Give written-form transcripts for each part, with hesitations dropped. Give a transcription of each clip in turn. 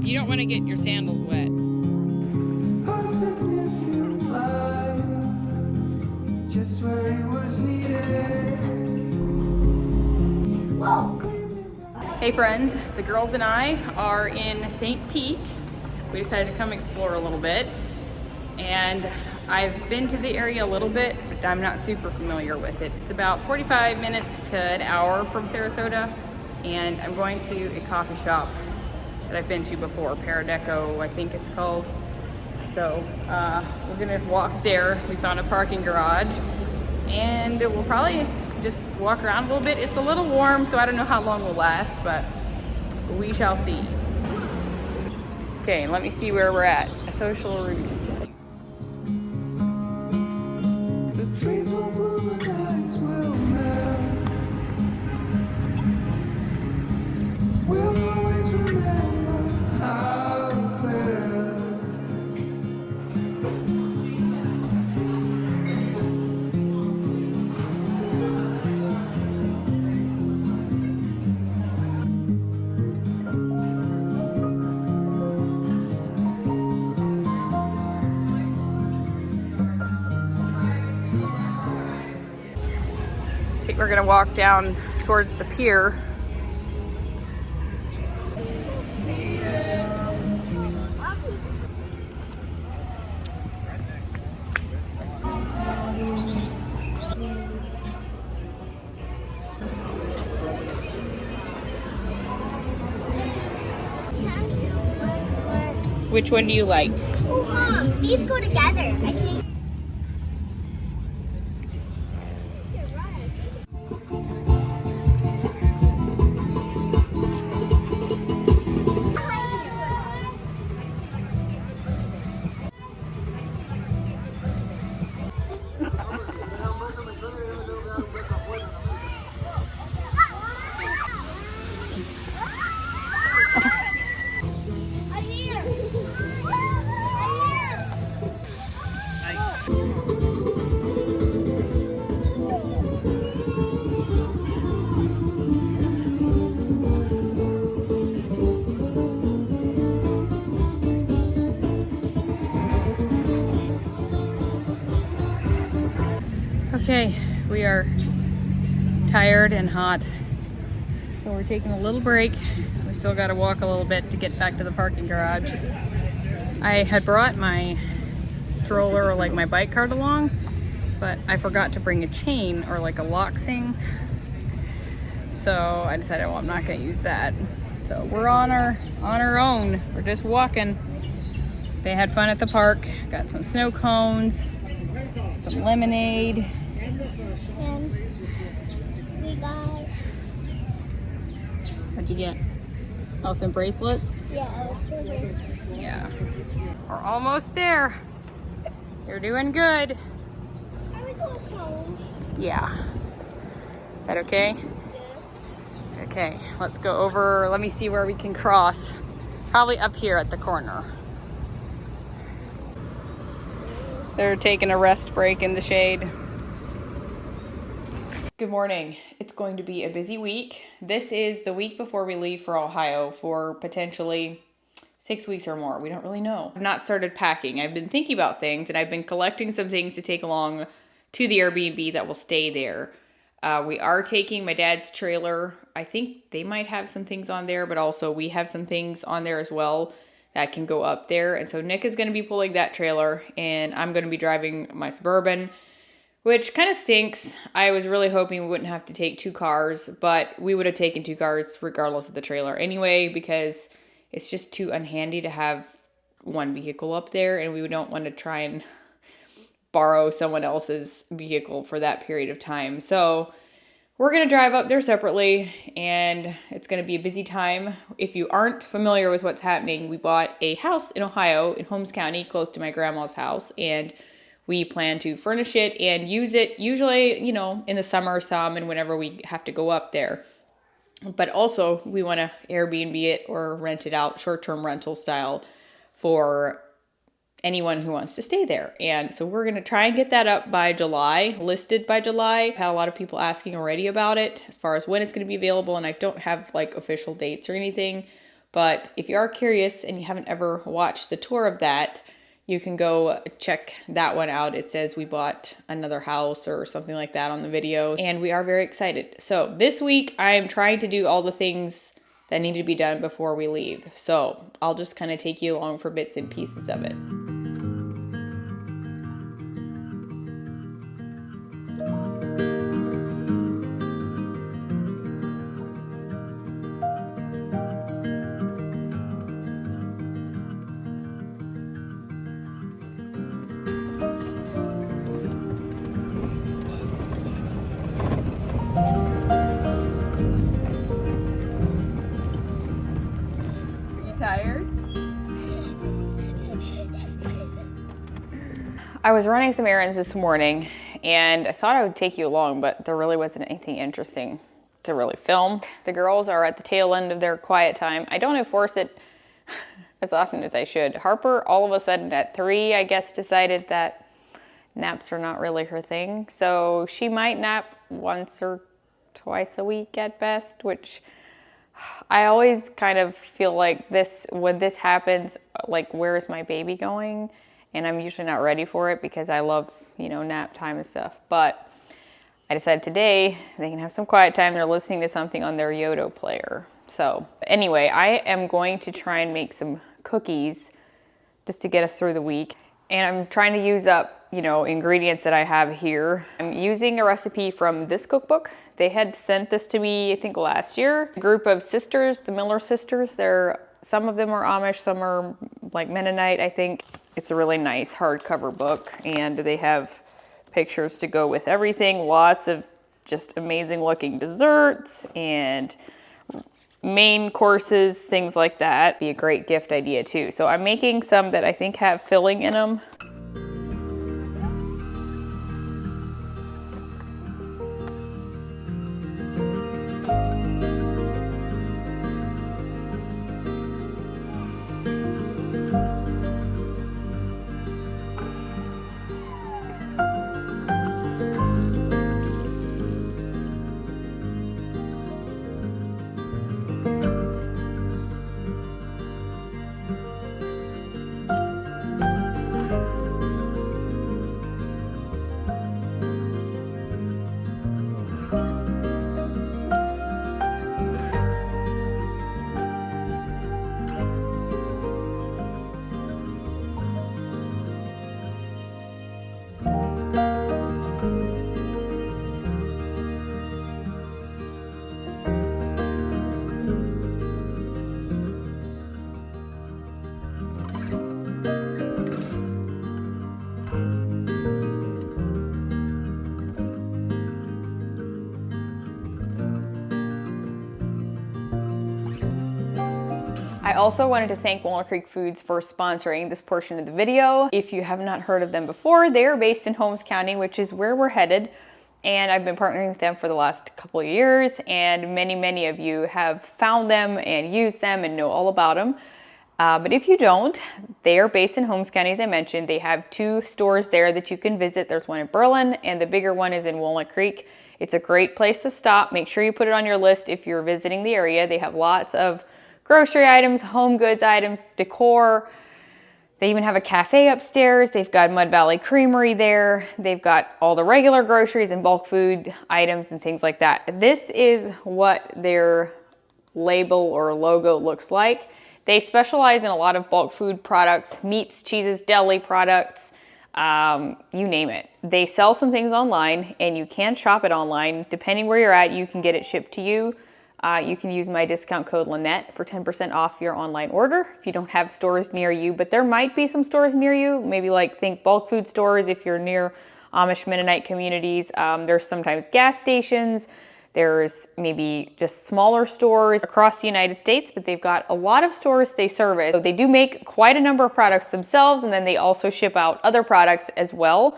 You don't want to get your sandals wet. A significant life, just where it was needed. Whoa. Hey friends, the girls and I are in St. Pete. We decided to come explore a little bit. And I've been to the area a little bit, but I'm not super familiar with it. It's about 45 minutes to an hour from Sarasota. And I'm going to a coffee shop that I've been to before, Paradeco, I think it's called. So we're gonna walk there. We found a parking garage and we'll probably just walk around a little bit. It's a little warm, so I don't know how long we'll last, but we shall see. Okay, let me see where we're at. A social roost. The trees will bloom and ice will melt. We'll always remember how it felt. I think we're gonna walk down towards the pier. Which one do you like? Oh, Mom, these go together, I think. You're right. Okay, we are tired and hot, so we're taking a little break. We still got to walk a little bit to get back to the parking garage. I had brought my stroller or like my bike cart along, but I forgot to bring a chain or like a lock thing. So I decided, well, I'm not going to use that. So we're on our own. We're just walking. They had fun at the park. Got some snow cones, some lemonade. And we got, What'd you get? Oh, some bracelets? yeah, service. Yeah. We're almost there. You're doing good. Are we going home? Yeah. Is that okay? Yes. Okay, let's go over. Let me see where we can cross. Probably up here at the corner. They're taking a rest break in the shade. Good morning. It's going to be a busy week. This is the week before we leave for Ohio for potentially 6 weeks or more. We don't really know. I've not started packing. I've been thinking about things and I've been collecting some things to take along to the Airbnb that will stay there. We are taking my dad's trailer. I think they might have some things on there, but also we have some things on there as well that can go up there. And so Nick is going to be pulling that trailer and I'm going to be driving my Suburban, which kind of stinks. I was really hoping we wouldn't have to take 2 cars, but we would have taken 2 cars regardless of the trailer anyway, because it's just too unhandy to have one vehicle up there, and we don't want to try and borrow someone else's vehicle for that period of time. So we're going to drive up there separately, and it's going to be a busy time. If you aren't familiar with what's happening, we bought a house in Ohio, in Holmes County, close to my grandma's house, and we plan to furnish it and use it usually, in the summer some and whenever we have to go up there. But also we want to Airbnb it or rent it out, short-term rental style, for anyone who wants to stay there. And so we're going to try and get that up by July, listed by July. I've had a lot of people asking already about it as far as when it's going to be available. And I don't have like official dates or anything, But if you are curious and you haven't ever watched the tour of that, you can go check that one out. It says we bought another house or something like that on the video, and we are very excited. So this week I'm trying to do all the things that need to be done before we leave. So I'll just kind of take you along for bits and pieces of it. Tired? I was running some errands this morning and I thought I would take you along, but there really wasn't anything interesting to really film. The girls are at the tail end of their quiet time. I don't enforce it as often as I should. Harper, all of a sudden at 3, I guess, decided that naps are not really her thing. So she might nap once or twice a week at best, which I always kind of feel like when this happens, like, where is my baby going? And I'm usually not ready for it because I love, nap time and stuff. But I decided today they can have some quiet time. They're listening to something on their Yoder player. So anyway, I am going to try and make some cookies just to get us through the week. And I'm trying to use up, ingredients that I have here. I'm using a recipe from this cookbook. They had sent this to me, I think, last year. A group of sisters, the Miller sisters. Some of them are Amish, some are like Mennonite, I think. It's a really nice hardcover book, and they have pictures to go with everything. Lots of just amazing looking desserts and main courses, things like that. Be a great gift idea too. So I'm making some that I think have filling in them. I also wanted to thank Walnut Creek Foods for sponsoring this portion of the video. If you have not heard of them before, they are based in Holmes County, which is where we're headed. And I've been partnering with them for the last couple of years, and many of you have found them and used them and know all about them. But if you don't, they are based in Holmes County, as I mentioned. They have 2 stores there that you can visit. There's one in Berlin, and the bigger one is in Walnut Creek. It's a great place to stop. Make sure you put it on your list if you're visiting the area. They have lots of grocery items, home goods items, decor. They even have a cafe upstairs. They've got Mud Valley Creamery there. They've got all the regular groceries and bulk food items and things like that. This is what their label or logo looks like. They specialize in a lot of bulk food products, meats, cheeses, deli products, you name it. They sell some things online, and you can shop it online. Depending where you're at, you can get it shipped to you. You can use my discount code Lynette for 10% off your online order if you don't have stores near you, but there might be some stores near you, maybe think bulk food stores if you're near Amish Mennonite communities. There's sometimes gas stations. There's maybe just smaller stores across the United States, but they've got a lot of stores they service. So they do make quite a number of products themselves, and then they also ship out other products as well.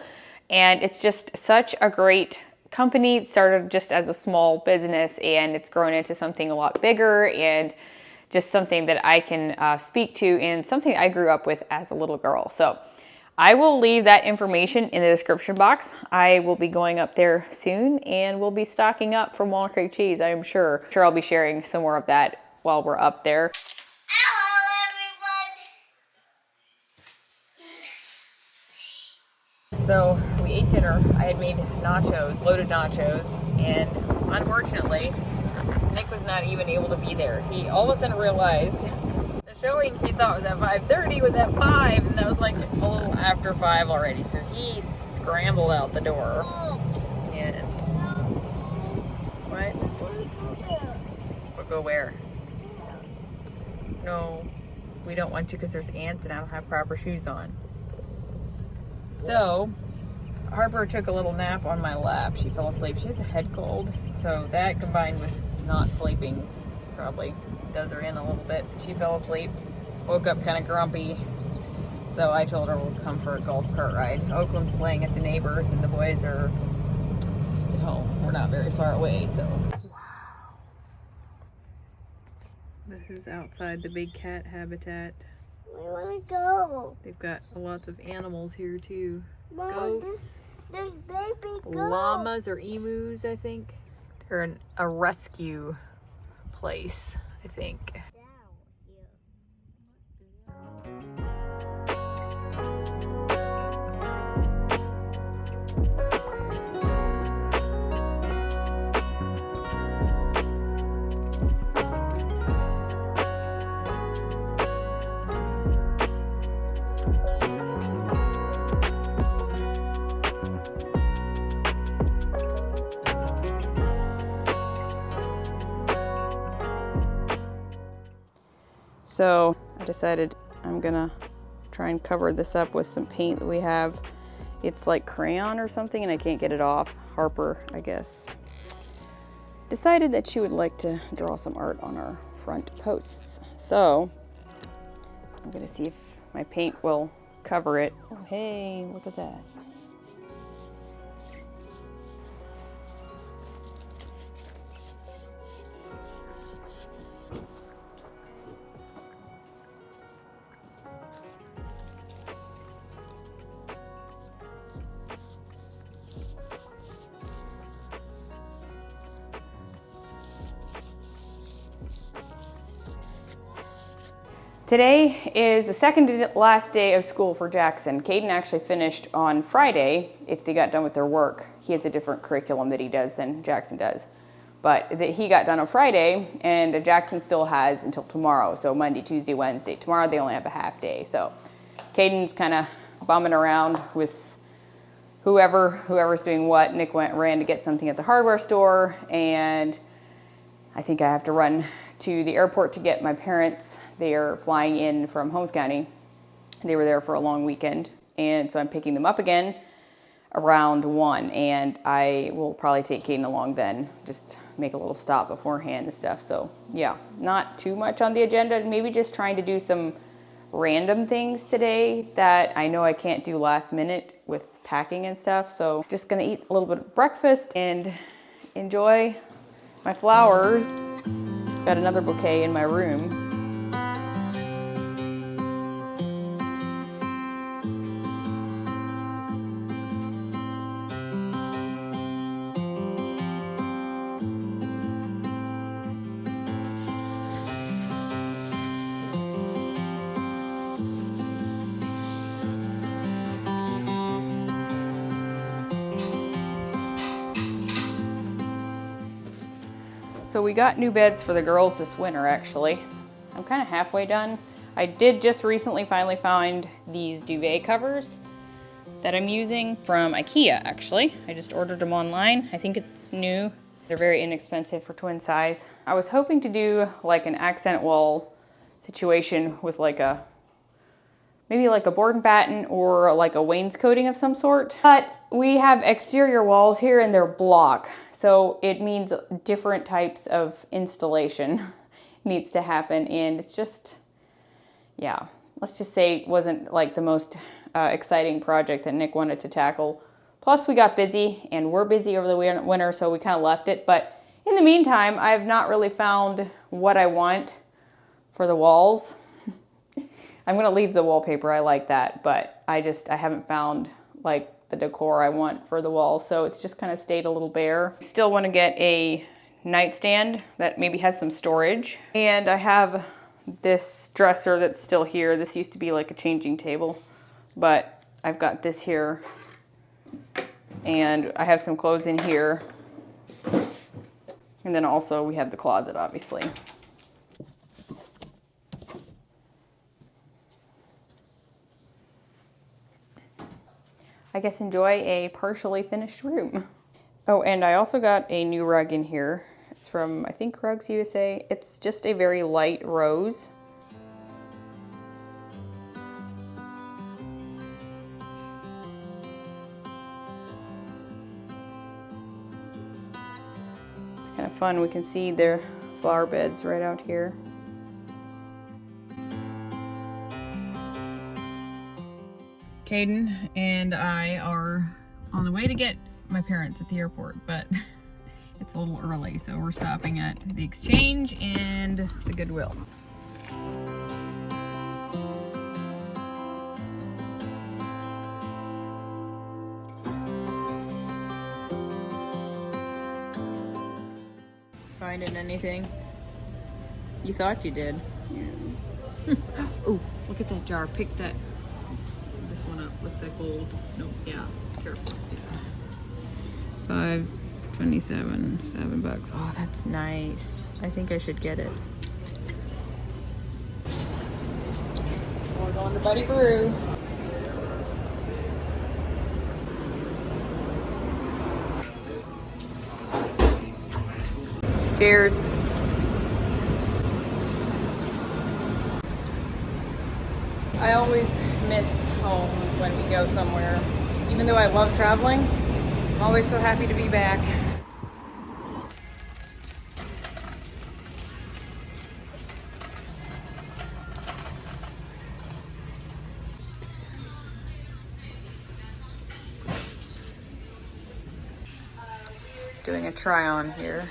And it's just such a great company. It started just as a small business, and it's grown into something a lot bigger, and just something that I can speak to, and something I grew up with as a little girl. So I will leave that information in the description box. I will be going up there soon, and we'll be stocking up from Walnut Creek cheese, I am sure. I'll be sharing some more of that while we're up there. So we ate dinner. I had made nachos, loaded nachos, and unfortunately, Nick was not even able to be there. He all of a sudden realized the showing he thought was at 5:30 was at 5, and that was like a little after 5 already. So he scrambled out the door. And what? We'll go where? No, we don't want to because there's ants and I don't have proper shoes on. So Harper took a little nap on my lap. She fell asleep. She has a head cold, so that combined with not sleeping probably does her in a little bit. She fell asleep, woke up kind of grumpy, so I told her we'll come for a golf cart ride. Oakland's playing at the neighbors and the boys are just at home. We're not very far away, so. Wow. This is outside the big cat habitat. I want to go. They've got lots of animals here too. Mom, there's baby goats. Llamas or emus, I think. They're in a rescue place, I think. So I decided I'm gonna try and cover this up with some paint that we have. It's like crayon or something and I can't get it off. Harper, I guess, decided that she would like to draw some art on our front posts. So I'm gonna see if my paint will cover it. Oh, hey, look at that. Today is the second to last day of school for Jackson. Caden actually finished on Friday if they got done with their work. He has a different curriculum that he does than Jackson does. But he got done on Friday and Jackson still has until tomorrow. So Monday, Tuesday, Wednesday. Tomorrow they only have a half day. So Caden's kind of bumming around with whoever's doing what. Nick ran to get something at the hardware store and I think I have to run to the airport to get my parents. They are flying in from Holmes County. They were there for a long weekend, and so I'm picking them up again around 1, and I will probably take Caden along then, just make a little stop beforehand and stuff. So yeah, not too much on the agenda, maybe just trying to do some random things today that I know I can't do last minute with packing and stuff. So just gonna eat a little bit of breakfast and enjoy my flowers. Got another bouquet in my room. So we got new beds for the girls this winter, actually. I'm kind of halfway done. I did just recently finally find these duvet covers that I'm using from IKEA, actually. I just ordered them online. I think it's new. They're very inexpensive for twin size. I was hoping to do like an accent wall situation with like maybe like a board and batten or like a wainscoting of some sort. But we have exterior walls here and they're block. So it means different types of installation needs to happen. And it's just, yeah, let's just say it wasn't like the most exciting project that Nick wanted to tackle. Plus we got busy and we're busy over the winter, so we kind of left it. But in the meantime, I've not really found what I want for the walls. I'm gonna leave the wallpaper, I like that, but I haven't found like the decor I want for the walls, so it's just kind of stayed a little bare. Still want to get a nightstand that maybe has some storage. And I have this dresser that's still here. This used to be like a changing table, but I've got this here And I have some clothes in here. And then also we have the closet, obviously. I guess enjoy a partially finished room. Oh, and I also got a new rug in here. It's from, I think, Rugs USA. It's just a very light rose. It's kind of fun. We can see their flower beds right out here. Caden and I are on the way to get my parents at the airport, but it's a little early, so we're stopping at the Exchange and the Goodwill. Finding anything? You thought you did. Yeah. Oh, look at that jar. Pick that. This one up with the gold. No, yeah, careful. Yeah. $5.27, $7. Oh, that's nice. I think I should get it. We're going to Buddy Brew. Cheers. I always miss home when we go somewhere. Even though I love traveling, I'm always so happy to be back. Doing a try on here.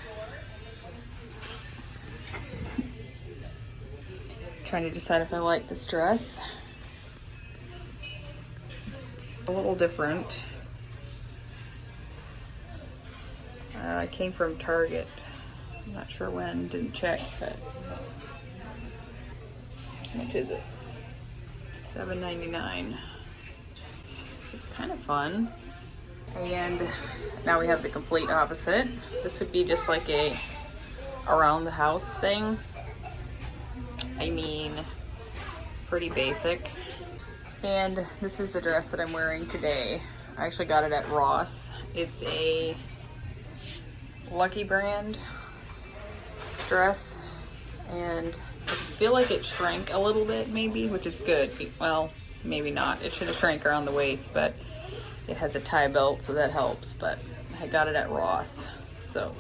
Trying to decide if I like this dress. It's a little different. I came from Target. I'm not sure when, didn't check, but how much is it? $7.99. It's kind of fun. And now we have the complete opposite. This would be just like a around the house thing. I mean, pretty basic. And this is the dress that I'm wearing today. I actually got it at Ross. It's a Lucky Brand dress, and I feel like it shrank a little bit maybe, which is good. Well, maybe not. It should have shrank around the waist, but it has a tie belt, so that helps. But I got it at Ross. So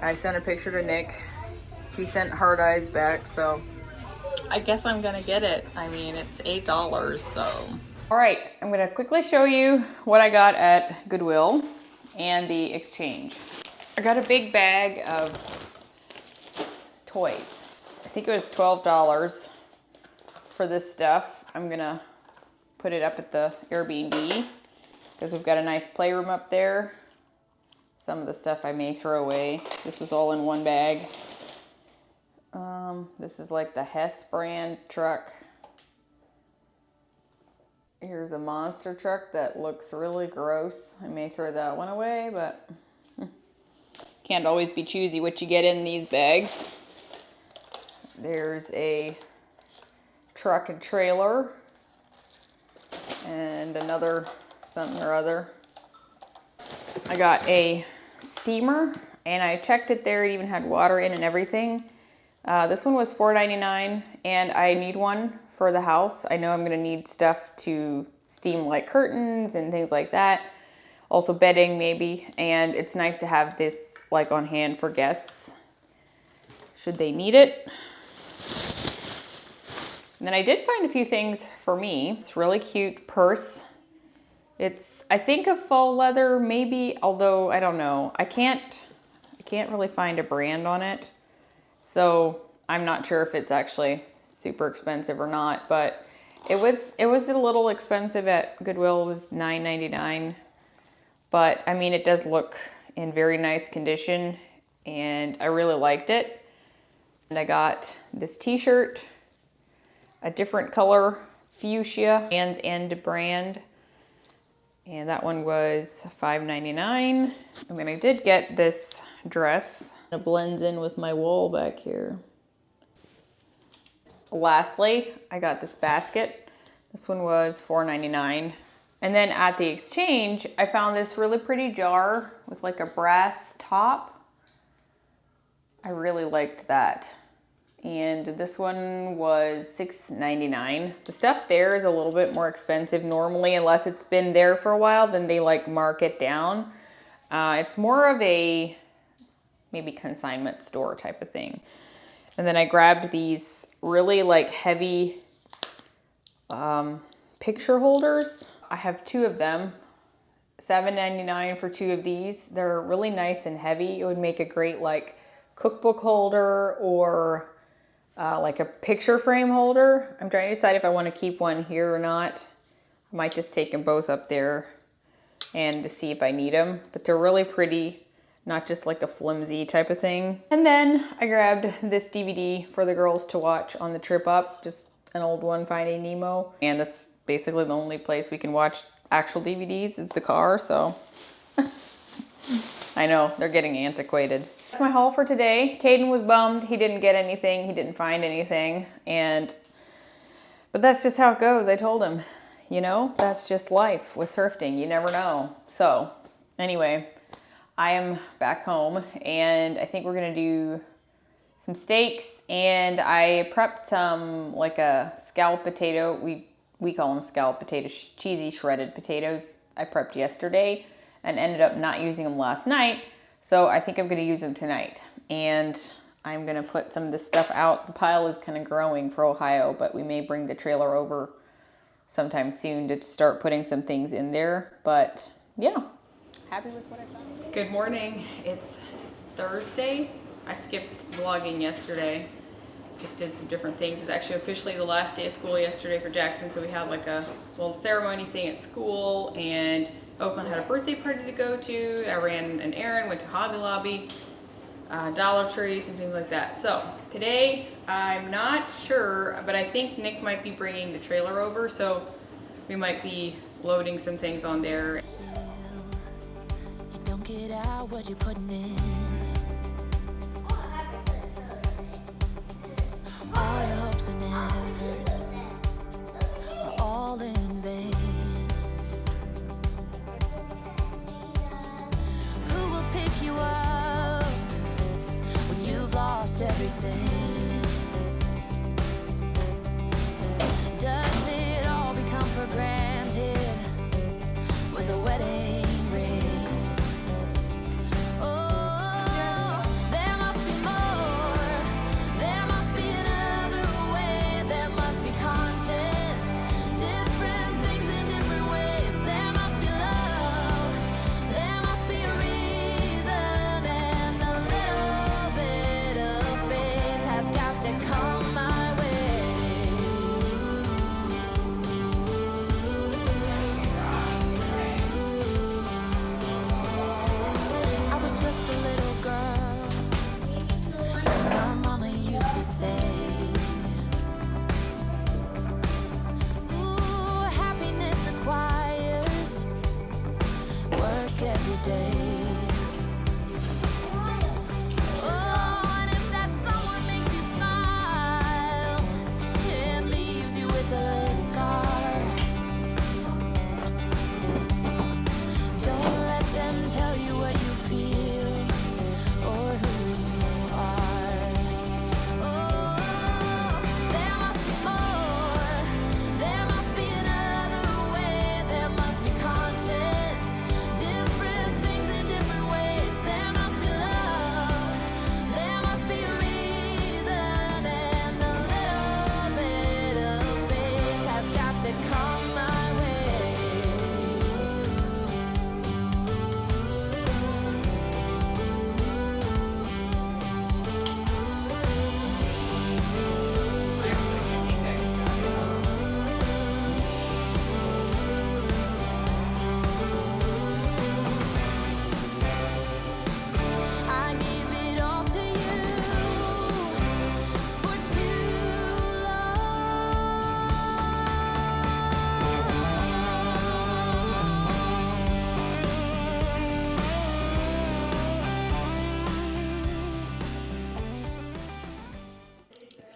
I sent a picture to Nick. He sent hard eyes back, so I guess I'm gonna get it. I mean, it's $8, so. All right, I'm gonna quickly show you what I got at Goodwill and the Exchange. I got a big bag of toys. I think it was $12 for this stuff. I'm gonna put it up at the Airbnb because we've got a nice playroom up there. Some of the stuff I may throw away. This was all in one bag. This is like the Hess brand truck. Here's a monster truck that looks really gross. I may throw that one away, but can't always be choosy what you get in these bags. There's a truck and trailer and another something or other. I got a steamer and I checked it there. It even had water in and everything. This one was $4.99 and I need one for the house. I know I'm gonna need stuff to steam like curtains and things like that. Also bedding maybe, and it's nice to have this like on hand for guests should they need it. And then I did find a few things for me. It's a really cute purse. It's, I think, a faux leather maybe, although I don't know. I can't really find a brand on it. So I'm not sure if it's actually super expensive or not, but it was a little expensive at Goodwill. It was $9.99. But I mean, it does look in very nice condition and I really liked it. And I got this t-shirt, a different color, fuchsia, Land's End brand. And that one was $5.99. And then I did get this dress. It blends in with my wall back here. Lastly, I got this basket. This one was $4.99. And then at the exchange, I found this really pretty jar with like a brass top. I really liked that. And this one was $6.99. The stuff there is a little bit more expensive normally, unless it's been there for a while, then they like mark it down. It's more of a maybe consignment store type of thing. And then I grabbed these really like heavy picture holders. I have 2 of them, $7.99 for 2 of these. They're really nice and heavy. It would make a great like cookbook holder or like a picture frame holder. I'm trying to decide if I want to keep one here or not. I might just take them both up there and to see if I need them. But they're really pretty, not just like a flimsy type of thing. And then I grabbed this DVD for the girls to watch on the trip up, just an old one, Finding Nemo. And that's basically the only place we can watch actual DVDs is the car, so I know, they're getting antiquated. That's my haul for today. Caden was bummed. He didn't get anything. He didn't find anything. But that's just how it goes. I told him, you know, that's just life with thrifting. You never know. So anyway, I am back home and I think we're gonna do some steaks, and I prepped some like a scalloped potato. We call them scalloped potatoes, cheesy shredded potatoes. I prepped yesterday and ended up not using them last night. So I think I'm gonna use them tonight. And I'm gonna put some of this stuff out. The pile is kind of growing for Ohio, but we may bring the trailer over sometime soon to start putting some things in there. But yeah, happy with what I found. Good morning, it's Thursday. I skipped vlogging yesterday. Just did some different things. It's actually officially the last day of school yesterday for Jackson, so we had like a little ceremony thing at school, and Oakland had a birthday party to go to. I ran an errand, went to Hobby Lobby, Dollar Tree, some things like that. So today, I'm not sure, but I think Nick might be bringing the trailer over, so we might be loading some things on there. You don't get out what you're putting in. All your hopes and efforts are all in vain. Who will pick you up when you've lost everything? Does it all become for granted with a wedding ring? Oh, there must be more. There must be another way.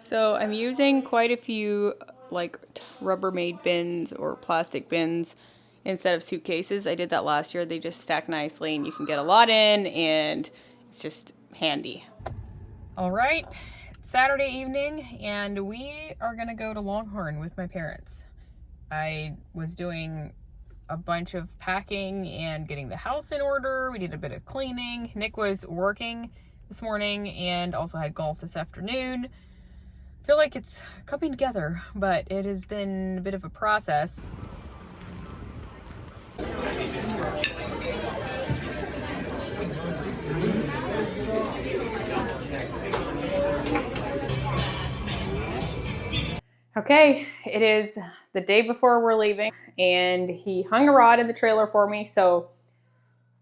So I'm using quite a few like Rubbermaid bins or plastic bins instead of suitcases. I did that last year. They just stack nicely and you can get a lot in and it's just handy. All right, it's Saturday evening and we are gonna go to Longhorn with my parents. I was doing a bunch of packing and getting the house in order. We did a bit of cleaning. Nick was working this morning and also had golf this afternoon. I feel like it's coming together, but it has been a bit of a process. Okay, it is the day before we're leaving and he hung a rod in the trailer for me, so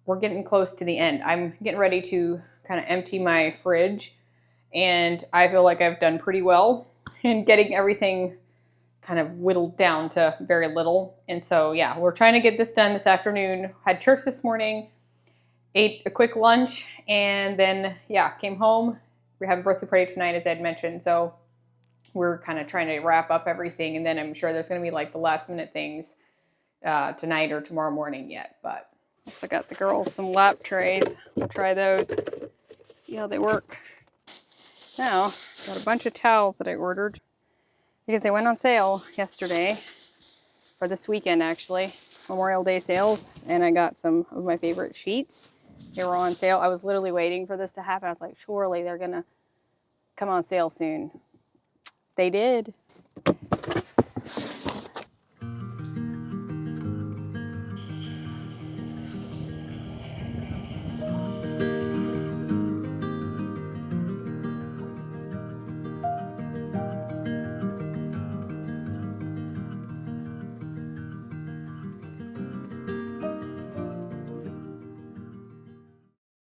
we're getting close to the end. I'm getting ready to kind of empty my fridge and I feel like I've done pretty well in getting everything kind of whittled down to very little. And so yeah, we're trying to get this done this afternoon. Had church this morning, ate a quick lunch, and then yeah, came home. We have a birthday party tonight, as Ed mentioned, so we're kind of trying to wrap up everything, and then I'm sure there's going to be like the last minute things tonight or tomorrow morning yet. But also got the girls some lap trays. We'll try those, see how they work. Now, got a bunch of towels that I ordered because they went on sale yesterday, or this weekend actually, Memorial Day sales, and I got some of my favorite sheets. They were on sale. I was literally waiting for this to happen. I was like, surely they're gonna come on sale soon. They did.